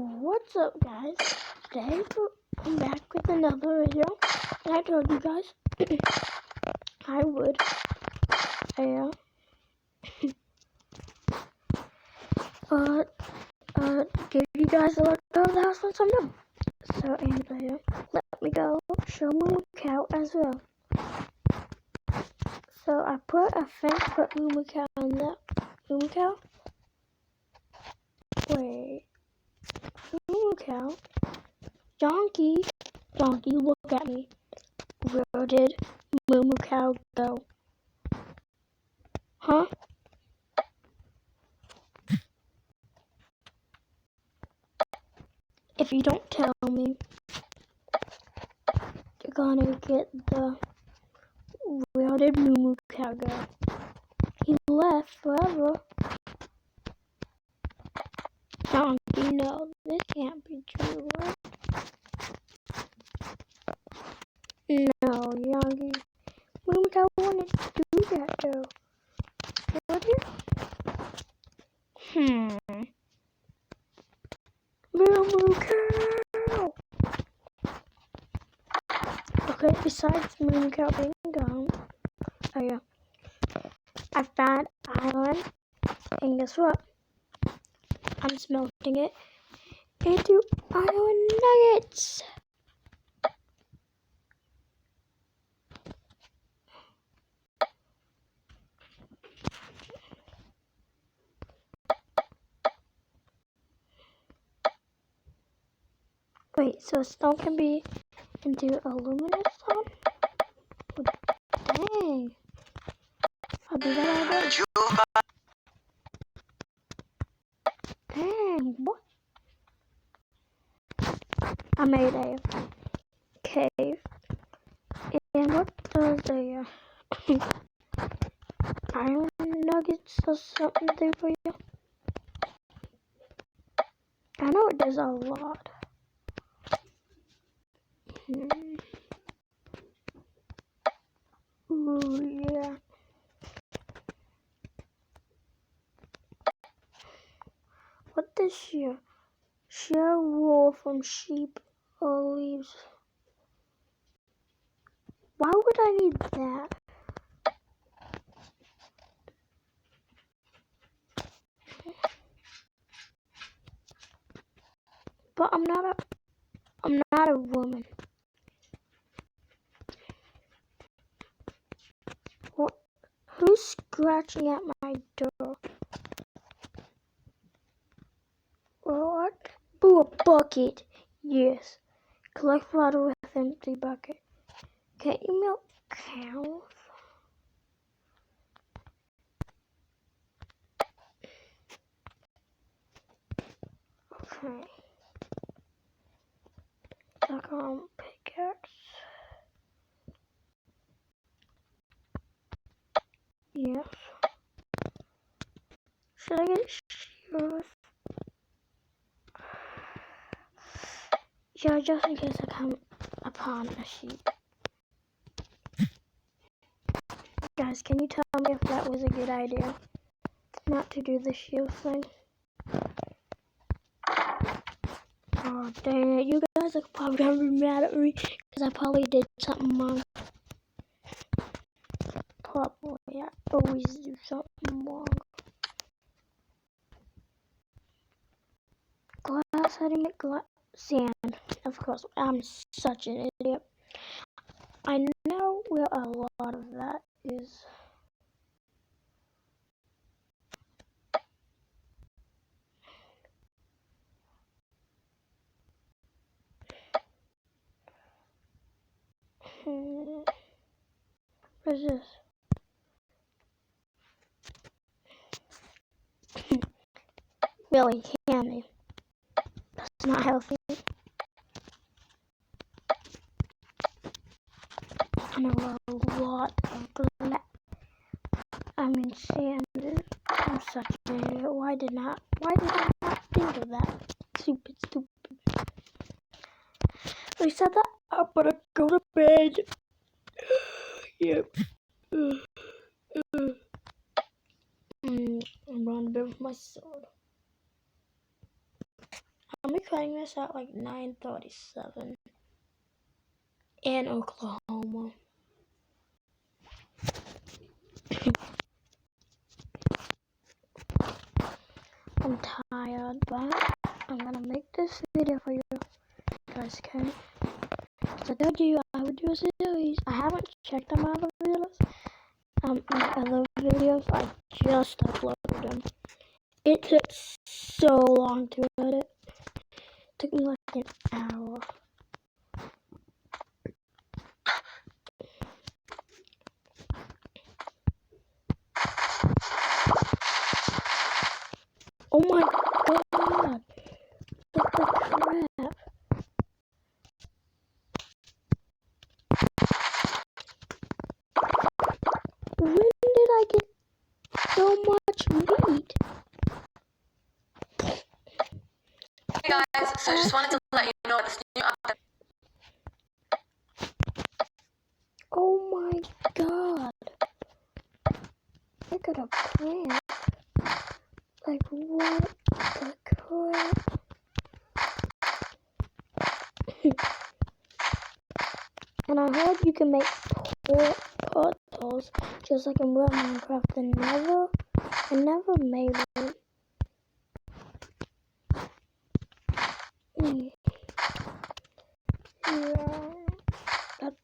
What's up, guys? Today I'm back with another video. And I told you guys I would give you guys a look of the house once I'm done. So and let me go show Moo Cow as well. So I put a fence, put Moo Cow on that. Moo Cow? Wait. Moo Cow? Donkey, look at me. Where did Moo Cow go? Huh? If you don't tell me, you're gonna get the where did Moo Cow go? He left forever. Donkey, no, this can't be true, right? No, Yogi. Moo Cow wouldn't do that though. Would you? Moo Cow! Okay, besides Moo Cow being gone, I found iron, and guess what? I'm smelting it into iron nuggets. Wait, so stone can be into aluminum stone? Dang. I'll do that all day. Dang, what? I made a cave. And what does a iron nuggets does something do for you? I know it does a lot. Ooh, yeah. What does shear? Shear wool from sheep or leaves. Why would I need that? But I'm not a woman. What? Who's scratching at my door? What? Boo, a bucket. Yes. Collect water with empty bucket. Can't you milk cows? Okay. Pickaxe. Yes. Should I get shears? Yeah, just in case I come upon a sheep. Guys, can you tell me if that was a good idea? Not to do the shield thing. Oh, dang it. You guys are probably gonna be mad at me because I probably did something wrong. Probably. I always do something wrong. Glass, how do you make glass? Sand. Of course, I'm such an idiot. I know where a lot of that is. What is this? Really candy. That's not healthy. I know a lot of glass. Sand. I'm such an idiot. Why did I not think of that? Stupid. I said that I'm gonna go to bed. Yep. I'm going to bed with my sword. I'm recording this at like 9:37 in Oklahoma. I'm tired, but I'm gonna make this video for you guys, okay? So I told you I would do a series. I haven't checked them out of videos. My other videos, I just uploaded them. It took so long to edit. It took me like an hour. Oh my god! What the crap? When did I get so much meat? Hey guys, so just wanted to let you know this new update. Oh my god! I got a plant. Like what the crap? And I heard you can make portals just like in real Minecraft. I never made one. Yeah, that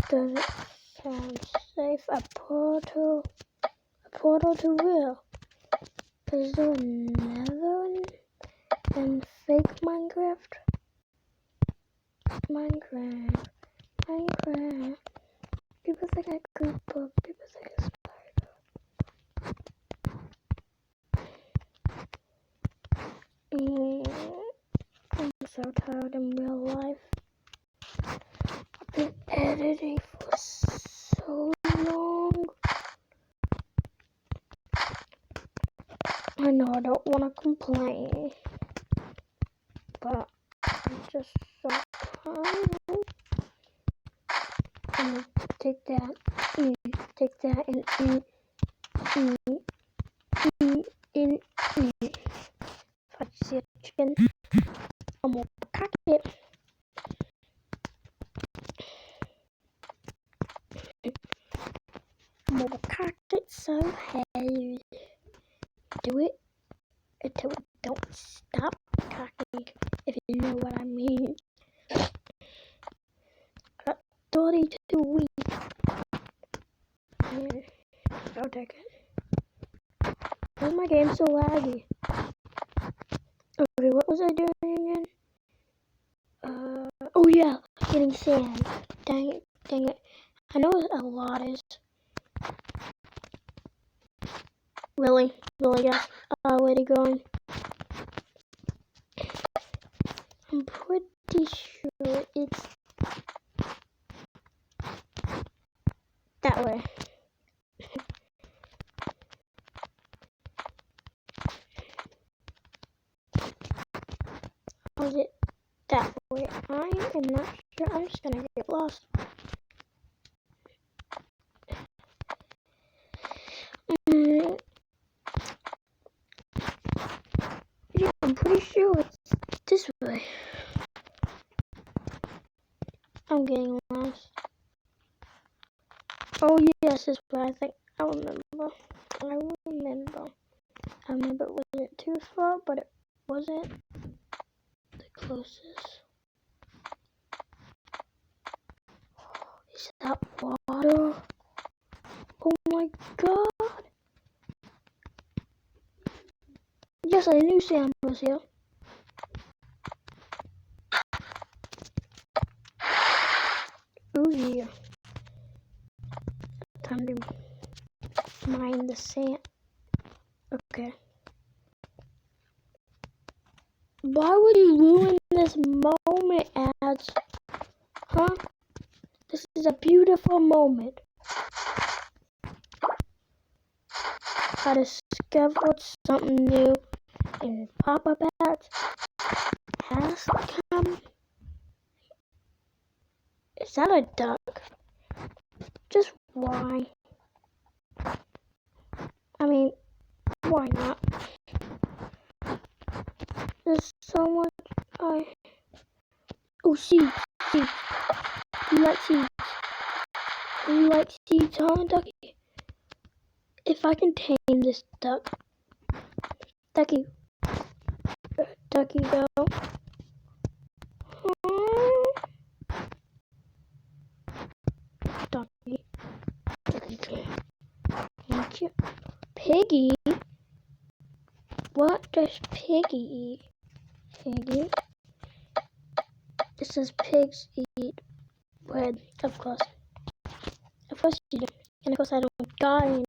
doesn't sound safe. A portal to real. Is there another one in fake Minecraft? Minecraft. People think I Cooper. People think I Spider. I'm so tired in real life. I've been editing for so long. I know I don't want to complain, but I'm just so tired. I'm gonna take that and if I see a chicken, I'm gonna cock it. I'm gonna cock it so hard. Do it until it don't stop cocking, if you know what I mean. Got 32 weeks. Yeah, I'll take it. Why is my game so laggy? Okay, what was I doing again? Oh yeah, getting sand. Dang it. I know what a lot is. Really, yeah. Where are you going? I'm pretty sure it's that way. Or is it that way? I am not sure. I'm just gonna get lost. Yeah, I'm pretty sure it's this way. I'm getting lost. Oh yes, this way. I think I remember. I remember it wasn't too far, but it wasn't the closest. Is that water? Oh my god! Yes, I knew sand was here. Oh yeah. Time to mine the sand. Okay. Why would you ruin this moment, ads? Huh? This is a beautiful moment. I discovered something new in pop-up ads. Has come. Is that a duck? Just why? I mean, why not? There's so much Oh, seeds. Seeds. You like seeds? You like seeds, huh, Ducky? If I can tame this duck. Ducky. Ducky, go. Ducky. Ducky. Thank you. Piggy? What does Piggy eat? Piggy? It says pigs eat bread, of course. Of course you do. And of course I don't got any.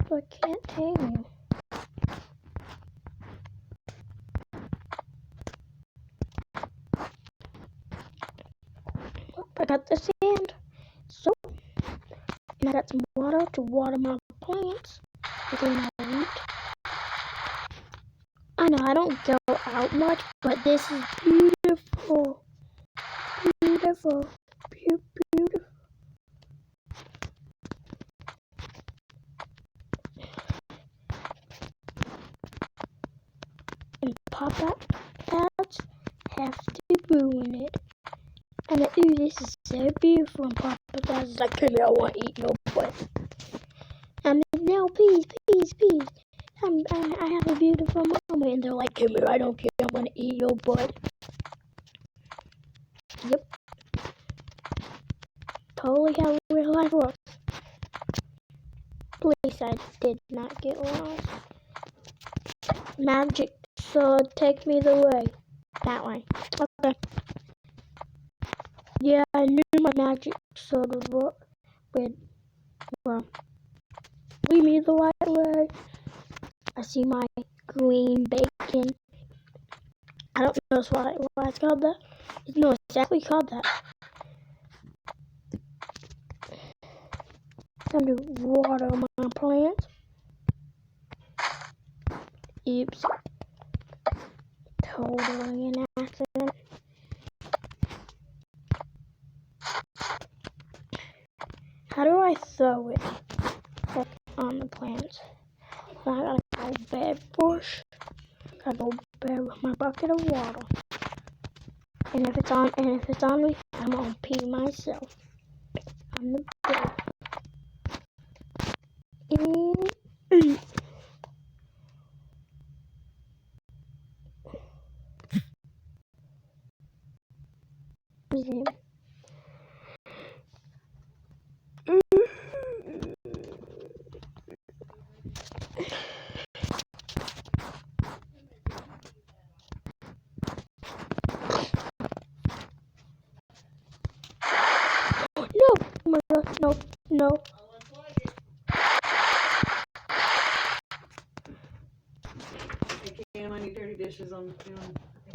So I can't tame you. I got the sand. So, and I got some water to water my plants. Within my wheat. I know I don't go out much, but this is beautiful. Beautiful. Beautiful. And pop-up ads have to ruin it. And ooh, this is so beautiful. And pop-up ads is like, come here, I want to eat your butt. And no, please. I have a beautiful mama. And they're like, come here, I don't care, I want to eat your butt. Yep. Totally how real life works. Please, I did not get lost. Magic sword, take me the way. That way. Okay. Yeah, I knew my magic sword would work. But, well, lead me the right way. I see my green bacon. I don't know why it's called that. No, it's exactly called that. Time to water my plants. Oops. Totally an accident. How do I throw it back on the plants? I gotta go bed bush. Gotta go bed with my bucket of water. And if it's on me, I'm gonna pee myself on the bed. No! Oh my god, no. Hey Cam, I need dirty dishes. I think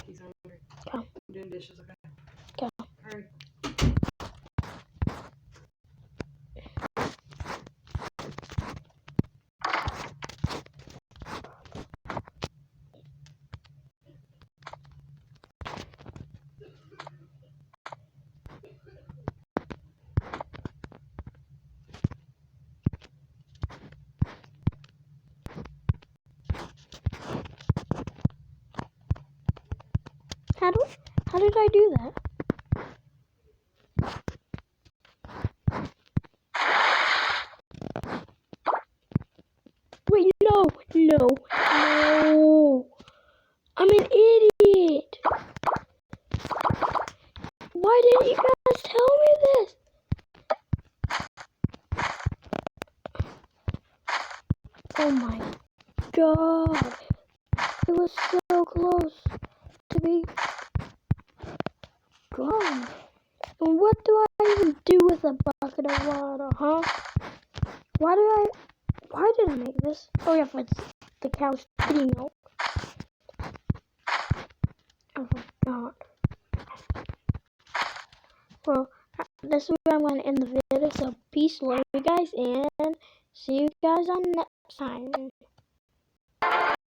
he's hungry. Oh. I'm doing dishes, okay? Go. Hurry. How did I do that? Wait, no. I'm an idiot. Why didn't you guys tell me this? Oh my god. It was so close to be gone. And what do I even do with a bucket of water, huh? Why did I make this? Oh yeah, for the cow's eating milk. I forgot. Well, this is where I'm going to end the video. So peace, love you guys, and see you guys on next time.